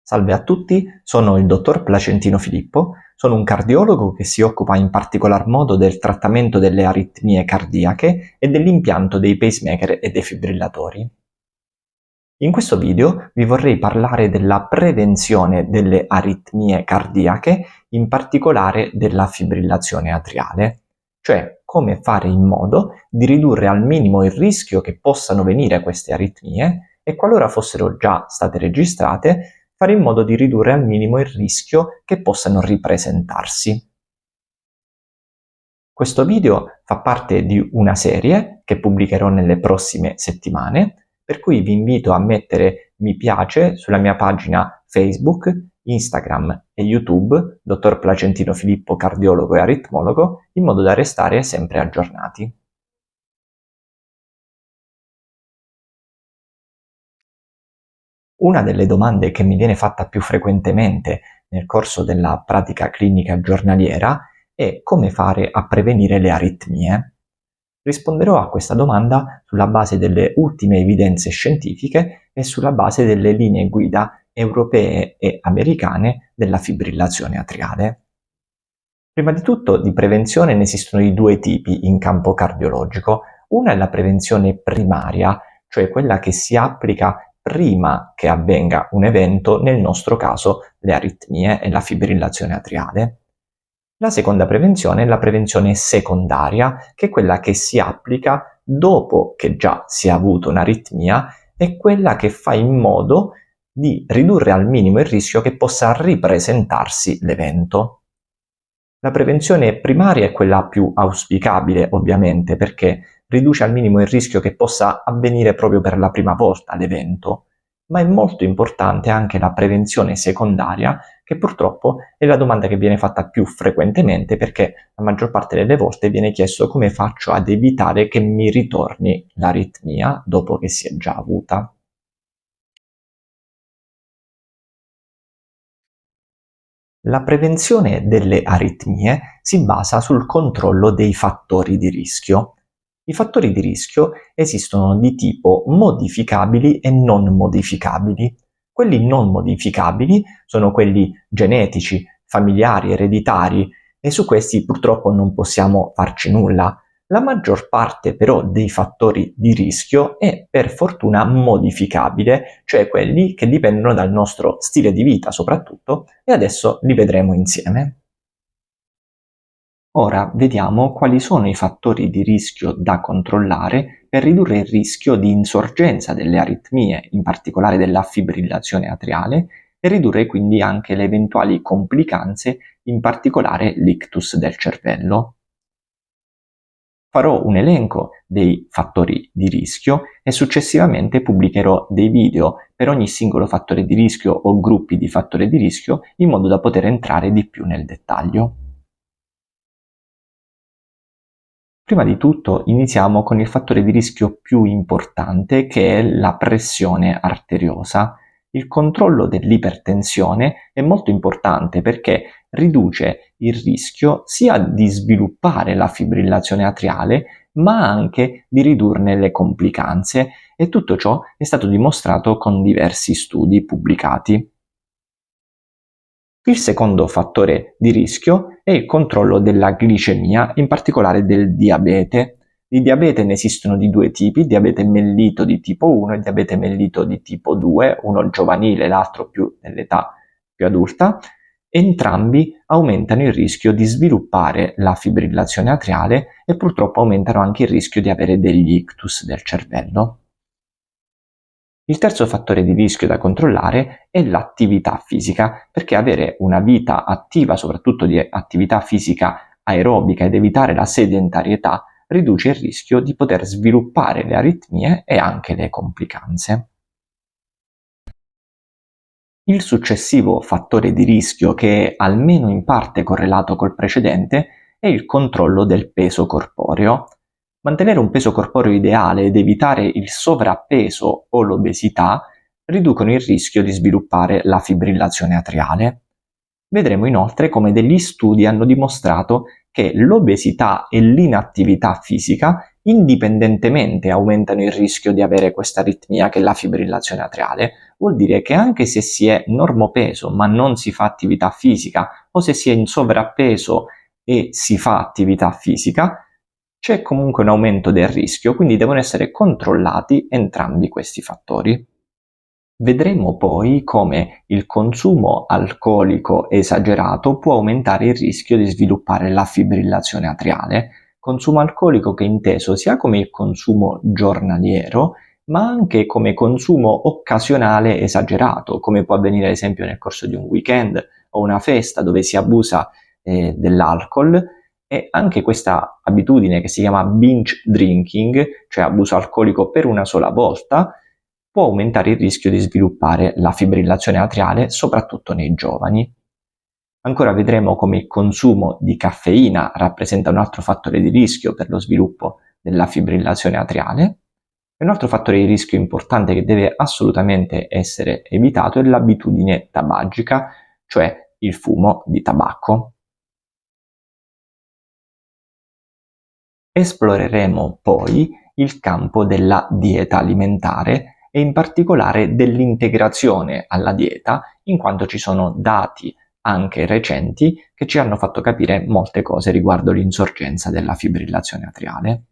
Salve a tutti, sono il dottor Placentino Filippo, sono un cardiologo che si occupa in particolar modo del trattamento delle aritmie cardiache e dell'impianto dei pacemaker e defibrillatori. In questo video vi vorrei parlare della prevenzione delle aritmie cardiache, in particolare della fibrillazione atriale, cioè come fare in modo di ridurre al minimo il rischio che possano venire queste aritmie e qualora fossero già state registrate, fare in modo di ridurre al minimo il rischio che possano ripresentarsi. Questo video fa parte di una serie che pubblicherò nelle prossime settimane, per cui vi invito a mettere mi piace sulla mia pagina Facebook, Instagram e YouTube, Dottor Placentino Filippo, cardiologo e aritmologo, in modo da restare sempre aggiornati. Una delle domande che mi viene fatta più frequentemente nel corso della pratica clinica giornaliera è come fare a prevenire le aritmie. Risponderò a questa domanda sulla base delle ultime evidenze scientifiche e sulla base delle linee guida europee e americane della fibrillazione atriale. Prima di tutto, di prevenzione ne esistono di due tipi in campo cardiologico. Una è la prevenzione primaria, cioè quella che si applica prima che avvenga un evento, nel nostro caso le aritmie e la fibrillazione atriale. La seconda prevenzione è la prevenzione secondaria, che è quella che si applica dopo che già si è avuto un'aritmia e quella che fa in modo di ridurre al minimo il rischio che possa ripresentarsi l'evento. La prevenzione primaria è quella più auspicabile, ovviamente, perché riduce al minimo il rischio che possa avvenire proprio per la prima volta l'evento, ma è molto importante anche la prevenzione secondaria, che purtroppo è la domanda che viene fatta più frequentemente, perché la maggior parte delle volte viene chiesto come faccio ad evitare che mi ritorni l'aritmia dopo che si è già avuta. La prevenzione delle aritmie si basa sul controllo dei fattori di rischio. I fattori di rischio esistono di tipo modificabili e non modificabili. Quelli non modificabili sono quelli genetici, familiari, ereditari, e su questi purtroppo non possiamo farci nulla. La maggior parte però dei fattori di rischio è per fortuna modificabile, cioè quelli che dipendono dal nostro stile di vita soprattutto, e adesso li vedremo insieme. Ora vediamo quali sono i fattori di rischio da controllare per ridurre il rischio di insorgenza delle aritmie, in particolare della fibrillazione atriale, e ridurre quindi anche le eventuali complicanze, in particolare l'ictus del cervello. Farò un elenco dei fattori di rischio e successivamente pubblicherò dei video per ogni singolo fattore di rischio o gruppi di fattori di rischio, in modo da poter entrare di più nel dettaglio. Prima di tutto iniziamo con il fattore di rischio più importante, che è la pressione arteriosa. Il controllo dell'ipertensione è molto importante perché riduce il rischio sia di sviluppare la fibrillazione atriale, ma anche di ridurne le complicanze, e tutto ciò è stato dimostrato con diversi studi pubblicati. Il secondo fattore di rischio è il controllo della glicemia, in particolare del diabete. Di diabete ne esistono di due tipi: diabete mellito di tipo 1 e diabete mellito di tipo 2, uno giovanile, l'altro più nell'età più adulta. Entrambi aumentano il rischio di sviluppare la fibrillazione atriale e purtroppo aumentano anche il rischio di avere degli ictus del cervello. Il terzo fattore di rischio da controllare è l'attività fisica, perché avere una vita attiva, soprattutto di attività fisica aerobica, ed evitare la sedentarietà riduce il rischio di poter sviluppare le aritmie e anche le complicanze. Il successivo fattore di rischio, che è almeno in parte correlato col precedente, è il controllo del peso corporeo. Mantenere un peso corporeo ideale ed evitare il sovrappeso o l'obesità riducono il rischio di sviluppare la fibrillazione atriale. Vedremo inoltre come degli studi hanno dimostrato che l'obesità e l'inattività fisica indipendentemente aumentano il rischio di avere questa aritmia, che è la fibrillazione atriale. vuol dire che anche se si è normopeso ma non si fa attività fisica, o se si è in sovrappeso e si fa attività fisica, c'è comunque un aumento del rischio, quindi devono essere controllati entrambi questi fattori. Vedremo poi come il consumo alcolico esagerato può aumentare il rischio di sviluppare la fibrillazione atriale, consumo alcolico che è inteso sia come il consumo giornaliero, ma anche come consumo occasionale esagerato, come può avvenire ad esempio nel corso di un weekend o una festa dove si abusa dell'alcol. E anche questa abitudine che si chiama binge drinking, cioè abuso alcolico per una sola volta, può aumentare il rischio di sviluppare la fibrillazione atriale, soprattutto nei giovani. Ancora vedremo come il consumo di caffeina rappresenta un altro fattore di rischio per lo sviluppo della fibrillazione atriale. E un altro fattore di rischio importante che deve assolutamente essere evitato è l'abitudine tabagica, cioè il fumo di tabacco. Esploreremo poi il campo della dieta alimentare e in particolare dell'integrazione alla dieta, in quanto ci sono dati anche recenti che ci hanno fatto capire molte cose riguardo l'insorgenza della fibrillazione atriale.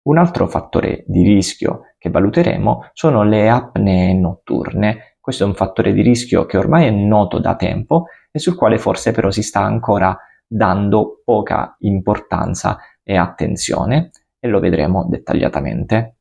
Un altro fattore di rischio che valuteremo sono le apnee notturne. Questo è un fattore di rischio che ormai è noto da tempo e sul quale forse però si sta ancora dando poca importanza e attenzione, e lo vedremo dettagliatamente.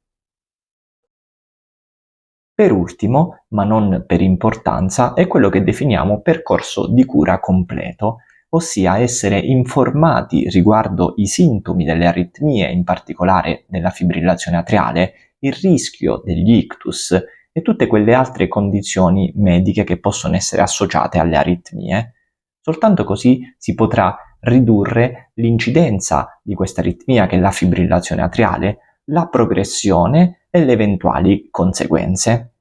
Per ultimo, ma non per importanza, è quello che definiamo percorso di cura completo, ossia essere informati riguardo i sintomi delle aritmie, in particolare della fibrillazione atriale, il rischio degli ictus e tutte quelle altre condizioni mediche che possono essere associate alle aritmie. Soltanto così si potrà ridurre l'incidenza di questa aritmia, che è la fibrillazione atriale, la progressione e le eventuali conseguenze.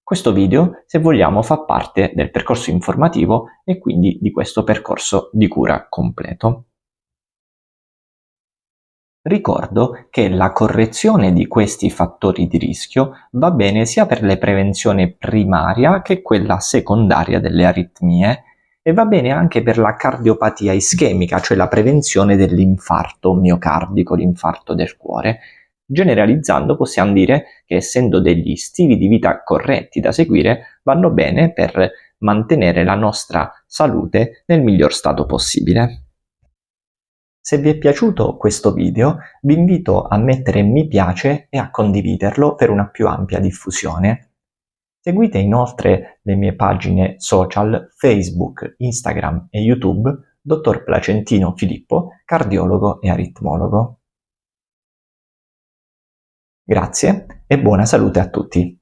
Questo video, se vogliamo, fa parte del percorso informativo e quindi di questo percorso di cura completo. Ricordo che la correzione di questi fattori di rischio va bene sia per la prevenzione primaria che quella secondaria delle aritmie, e va bene anche per la cardiopatia ischemica, cioè la prevenzione dell'infarto miocardico, l'infarto del cuore. Generalizzando possiamo dire che, essendo degli stili di vita corretti da seguire, vanno bene per mantenere la nostra salute nel miglior stato possibile. Se vi è piaciuto questo video, vi invito a mettere mi piace e a condividerlo per una più ampia diffusione. Seguite inoltre le mie pagine social Facebook, Instagram e YouTube, Dottor Placentino Filippo, cardiologo e aritmologo. Grazie e buona salute a tutti.